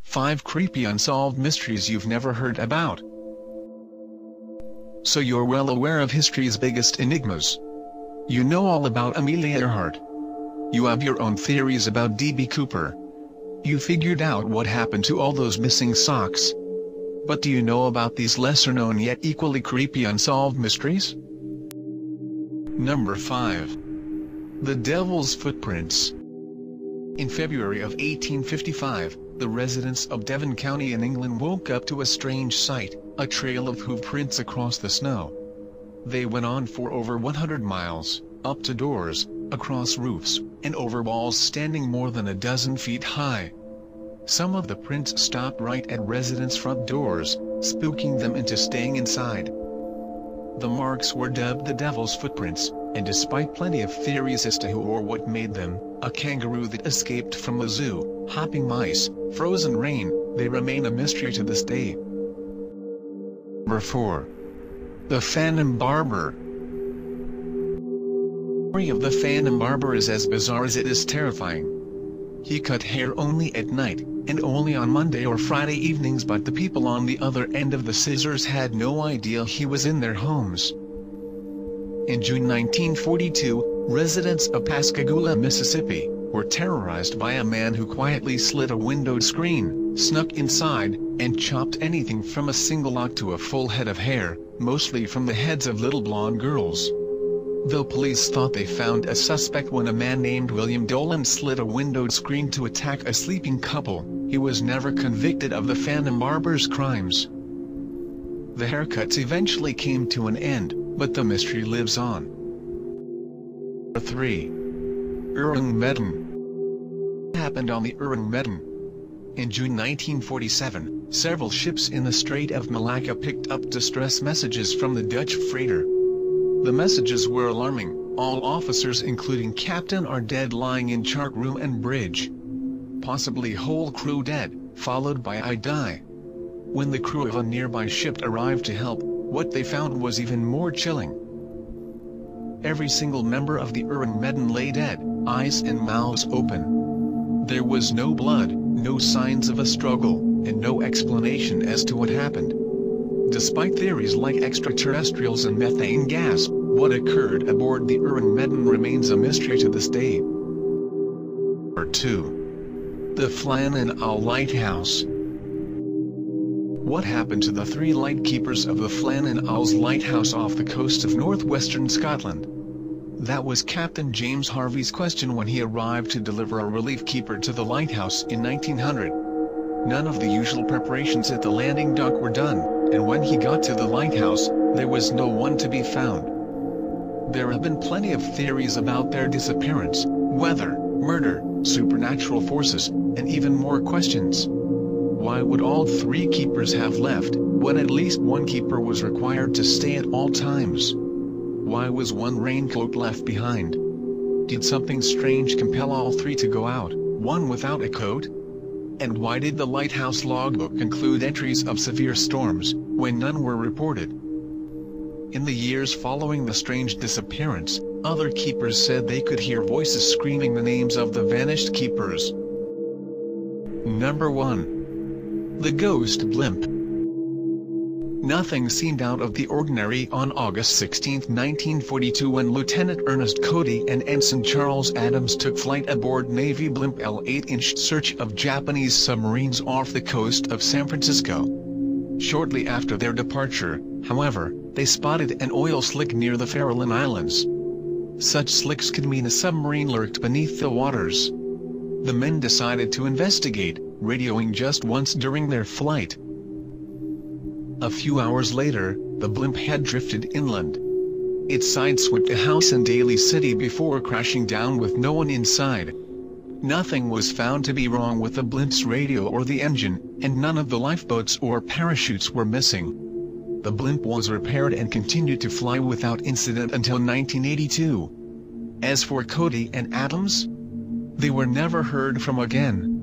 5 creepy unsolved mysteries you've never heard about. So you're well aware of history's biggest enigmas. You know all about Amelia Earhart. You have your own theories about D.B. Cooper. You figured out what happened to all those missing socks. But do you know about these lesser-known yet equally creepy unsolved mysteries? Number 5. The Devil's Footprints. In February of 1855, the residents of Devon County in England woke up to a strange sight, a trail of hoof prints across the snow. They went on for over 100 miles, up to doors, across roofs, and over walls standing more than a dozen feet high. Some of the prints stopped right at residents' front doors, spooking them into staying inside. The marks were dubbed the Devil's Footprints, and despite plenty of theories as to who or what made them, a kangaroo that escaped from a zoo, hopping mice, frozen rain, they remain a mystery to this day. Number 4. The Phantom Barber. The story of the Phantom Barber is as bizarre as it is terrifying. He cut hair only at night, and only on Monday or Friday evenings, but the people on the other end of the scissors had no idea he was in their homes. In June 1942, residents of Pascagoula, Mississippi, were terrorized by a man who quietly slit a windowed screen, snuck inside, and chopped anything from a single lock to a full head of hair, mostly from the heads of little blonde girls. Though police thought they found a suspect when a man named William Dolan slit a windowed screen to attack a sleeping couple, he was never convicted of the Phantom Barber's crimes. The haircuts eventually came to an end, but the mystery lives on. Number 3. Urung Medan. What happened on the Urung Medan? In June 1947, several ships in the Strait of Malacca picked up distress messages from the Dutch freighter. The messages were alarming. All officers including captain are dead, lying in chart room and bridge. Possibly whole crew dead, followed by I die. When the crew of a nearby ship arrived to help, what they found was even more chilling. Every single member of the Urung Medan lay dead, eyes and mouths open. There was no blood, no signs of a struggle, and no explanation as to what happened. Despite theories like extraterrestrials and methane gas, what occurred aboard the Urung Medan remains a mystery to this day. Number 2. The Flannan Owl Lighthouse. What happened to the 3 lightkeepers of the Flannan Owl's lighthouse off the coast of northwestern Scotland? That was Captain James Harvey's question when he arrived to deliver a relief keeper to the lighthouse in 1900. None of the usual preparations at the landing dock were done, and when he got to the lighthouse, there was no one to be found. There have been plenty of theories about their disappearance: weather, murder, supernatural forces, and even more questions. Why would all 3 keepers have left, when at least one keeper was required to stay at all times? Why was one raincoat left behind? Did something strange compel all 3 to go out, one without a coat? And why did the lighthouse logbook include entries of severe storms, when none were reported? In the years following the strange disappearance, other keepers said they could hear voices screaming the names of the vanished keepers. Number 1. The Ghost Blimp. Nothing seemed out of the ordinary on August 16, 1942, when Lieutenant Ernest Cody and Ensign Charles Adams took flight aboard Navy blimp L-8 in search of Japanese submarines off the coast of San Francisco. Shortly after their departure, however, they spotted an oil slick near the Farallon Islands. Such slicks could mean a submarine lurked beneath the waters. The men decided to investigate, radioing just once during their flight. A few hours later, the blimp had drifted inland. It sideswept a house in Daly City before crashing down with no one inside. Nothing was found to be wrong with the blimp's radio or the engine, and none of the lifeboats or parachutes were missing. The blimp was repaired and continued to fly without incident until 1982. As for Cody and Adams, they were never heard from again.